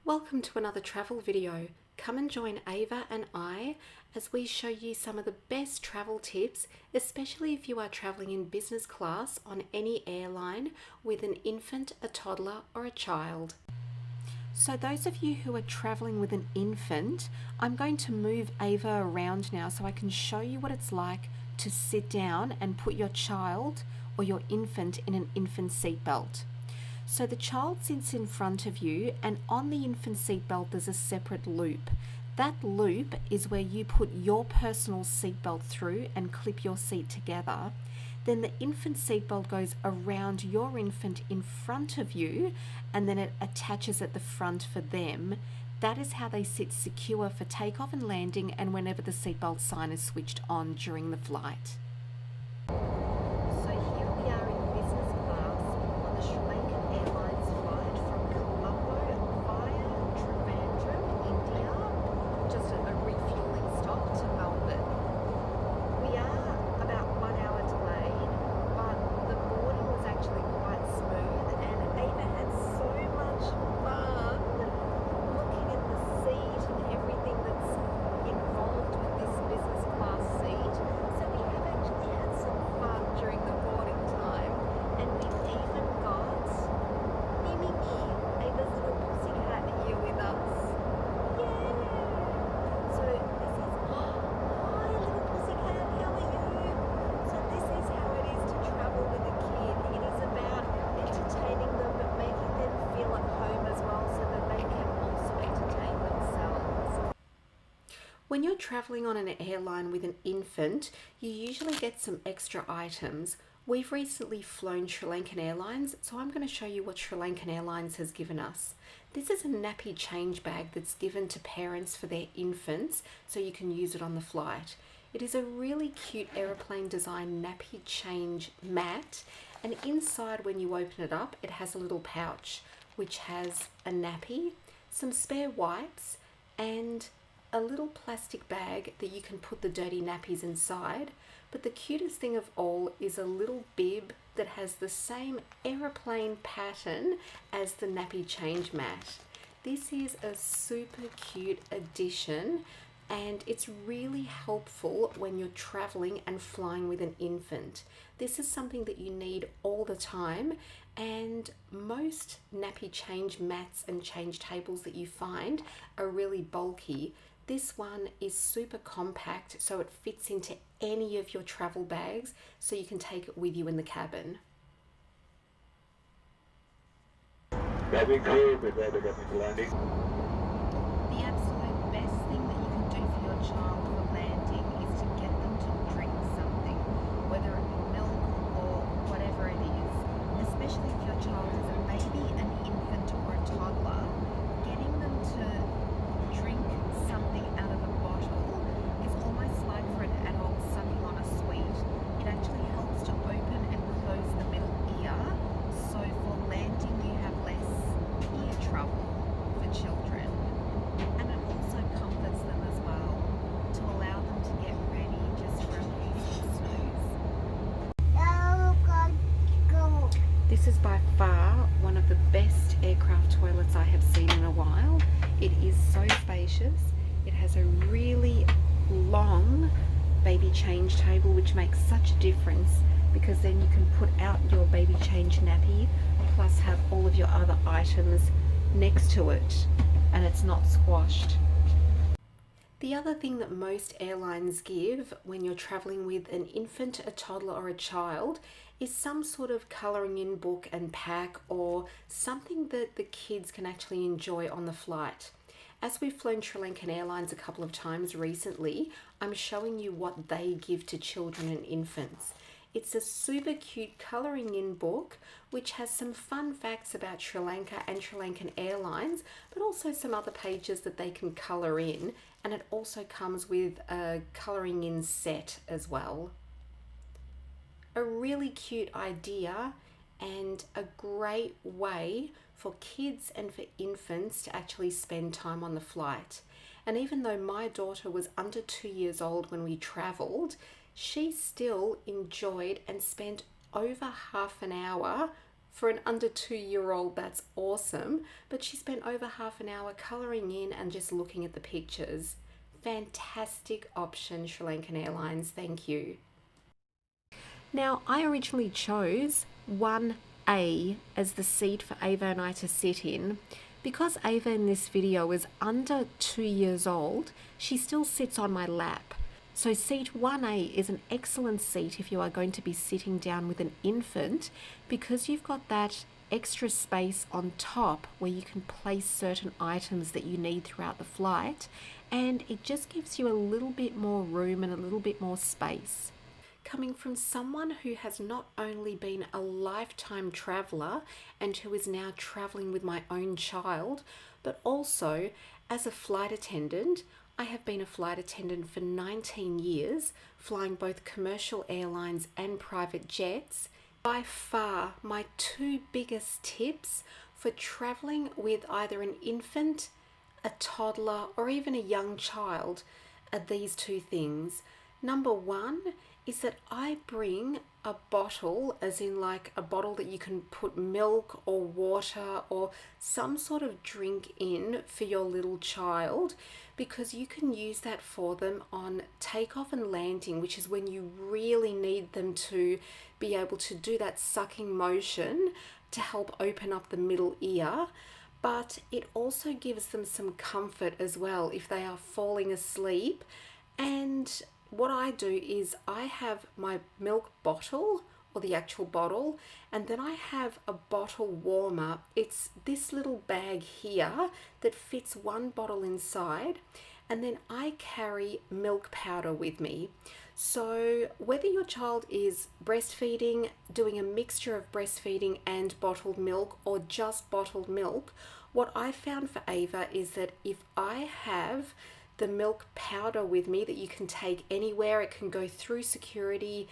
Welcome to another travel video. Come and join Ava and I as we show you some of the best travel tips, especially if you are traveling in business class on any airline with an infant, a toddler, or a child. So those of you who are traveling with an infant, I'm going to move Ava around now so I can show you what it's like to sit down and put your child or your infant in an infant seatbelt. So the child sits in front of you, and on the infant seatbelt there's a separate loop. That loop is where you put your personal seatbelt through and clip your seat together. Then the infant seatbelt goes around your infant in front of you, and then it attaches at the front for them. That is how they sit secure for takeoff and landing, and whenever the seatbelt sign is switched on during the flight. So here we are in business class on the Lankan Airlines flight from Colombo via Trivandrum, India, just a refueling stop to Melbourne. We are about 1 hour delayed, but the boarding was actually quite smooth, and Ava had so much fun looking at the seat and everything that's involved with this business class seat. So we have actually had some fun during the boarding time, and we've even got Mimi, Ava's little pussycat, here with us. Yeah! So this is, hi little pussycat, how are you? So this is how it is to travel with a kid. It is about entertaining them but making them feel at home as well so that they can also entertain themselves. When you're traveling on an airline with an infant, you usually get some extra items. We've recently flown Sri Lankan Airlines, so I'm going to show you what Sri Lankan Airlines has given us. This is a nappy change bag that's given to parents for their infants so you can use it on the flight. It is a really cute aeroplane design nappy change mat, and inside when you open it up it has a little pouch which has a nappy, some spare wipes, and a little plastic bag that you can put the dirty nappies inside. But the cutest thing of all is a little bib that has the same aeroplane pattern as the nappy change mat. This is a super cute addition, and it's really helpful when you're traveling and flying with an infant. This is something that you need all the time, and most nappy change mats and change tables that you find are really bulky. This one is super compact, so it fits into any of your travel bags, so you can take it with you in the cabin. Cabin crew, prepare to get into landing. The absolute best thing that you can do for your child for landing is to get them to drink something, whether it be milk or whatever it is. Especially if your child is a baby, an infant, or a toddler, getting them to drink something out of a bottle is almost like for an adult sucking on a sweet. It actually helps to open and close the middle ear, so for landing you have less ear trouble for children. And it also comforts them as well to allow them to get ready just for a peaceful snooze. This is by far one of the best aircraft toilets I have seen in a while. It is so spacious. It has a really long baby change table, which makes such a difference because then you can put out your baby change nappy plus have all of your other items next to it, and it's not squashed. The other thing that most airlines give when you're traveling with an infant, a toddler, or a child is some sort of colouring in book and pack, or something that the kids can actually enjoy on the flight. As we've flown Sri Lankan Airlines a couple of times recently, I'm showing you what they give to children and infants. It's a super cute colouring in book which has some fun facts about Sri Lanka and Sri Lankan Airlines, but also some other pages that they can colour in, and it also comes with a colouring in set as well. A really cute idea and a great way for kids and for infants to actually spend time on the flight. And even though my daughter was under 2 years old when we travelled, she still enjoyed and spent over half an hour For an under 2-year-old, that's awesome, but she spent over half an hour colouring in and just looking at the pictures. Fantastic option, Sri Lankan Airlines, thank you. Now, I originally chose 1A as the seat for Ava and I to sit in. Because Ava in this video is under 2 years old, she still sits on my lap. So seat 1A is an excellent seat if you are going to be sitting down with an infant, because you've got that extra space on top where you can place certain items that you need throughout the flight, and it just gives you a little bit more room and a little bit more space. Coming from someone who has not only been a lifetime traveller and who is now travelling with my own child, but also as a flight attendant. I have been a flight attendant for 19 years, flying both commercial airlines and private jets. By far, my 2 biggest tips for travelling with either an infant, a toddler, or even a young child are these 2 things. Number 1 is that I bring a bottle, as in like a bottle that you can put milk or water or some sort of drink in for your little child, because you can use that for them on takeoff and landing, which is when you really need them to be able to do that sucking motion to help open up the middle ear. But it also gives them some comfort as well if they are falling asleep. And what I do is I have my milk bottle, or the actual bottle, and then I have a bottle warmer. It's this little bag here that fits 1 bottle inside, and then I carry milk powder with me. So whether your child is breastfeeding, doing a mixture of breastfeeding and bottled milk, or just bottled milk, what I found for Ava is that if I have the milk powder with me that you can take anywhere, it can go through security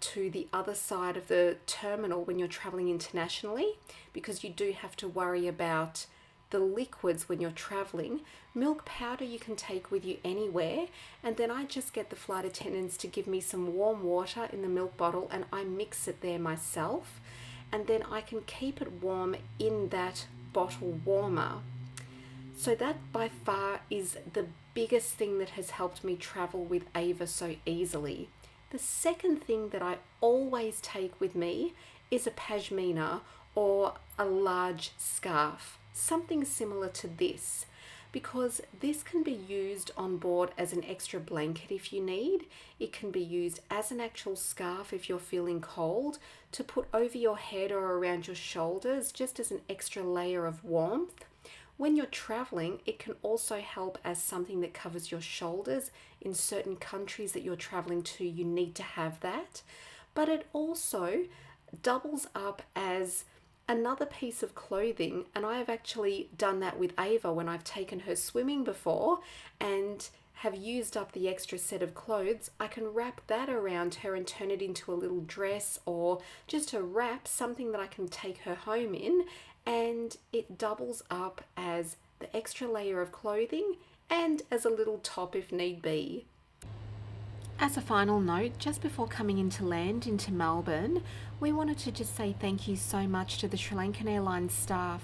to the other side of the terminal when you're traveling internationally, because you do have to worry about the liquids when you're traveling. Milk powder you can take with you anywhere, and then I just get the flight attendants to give me some warm water in the milk bottle and I mix it there myself, and then I can keep it warm in that bottle warmer. So that by far is the biggest thing that has helped me travel with Ava so easily. The second thing that I always take with me is a pashmina, or a large scarf, something similar to this, because this can be used on board as an extra blanket if you need. It can be used as an actual scarf if you're feeling cold, to put over your head or around your shoulders, just as an extra layer of warmth. When you're traveling, it can also help as something that covers your shoulders. In certain countries that you're traveling to, you need to have that. But it also doubles up as another piece of clothing, and I have actually done that with Ava when I've taken her swimming before and have used up the extra set of clothes. I can wrap that around her and turn it into a little dress, or just a wrap, something that I can take her home in, and it doubles up as the extra layer of clothing and as a little top if need be. As a final note, just before coming into land into Melbourne, we wanted to just say thank you so much to the Sri Lankan Airlines staff.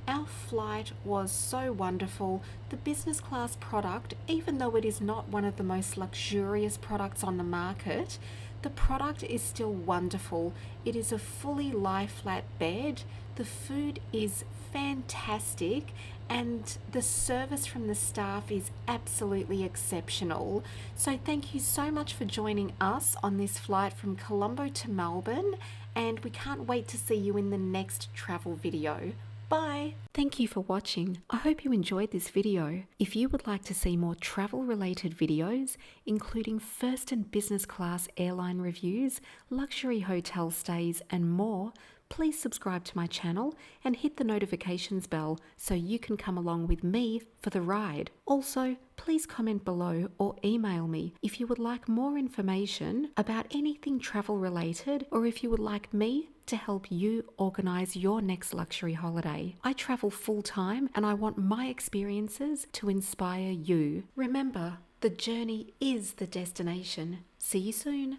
Our flight was so wonderful. The business class product, even though it is not one of the most luxurious products on the market, the product is still wonderful. It is a fully lie flat bed. The food is fantastic, and the service from the staff is absolutely exceptional. So thank you so much for joining us on this flight from Colombo to Melbourne, and we can't wait to see you in the next travel video. Bye! Thank you for watching. I hope you enjoyed this video. If you would like to see more travel related videos, including first and business class airline reviews, luxury hotel stays and more, please subscribe to my channel and hit the notifications bell so you can come along with me for the ride. Also, please comment below or email me if you would like more information about anything travel related, or if you would like me to help you organise your next luxury holiday. I travel full time and I want my experiences to inspire you. Remember, the journey is the destination. See you soon.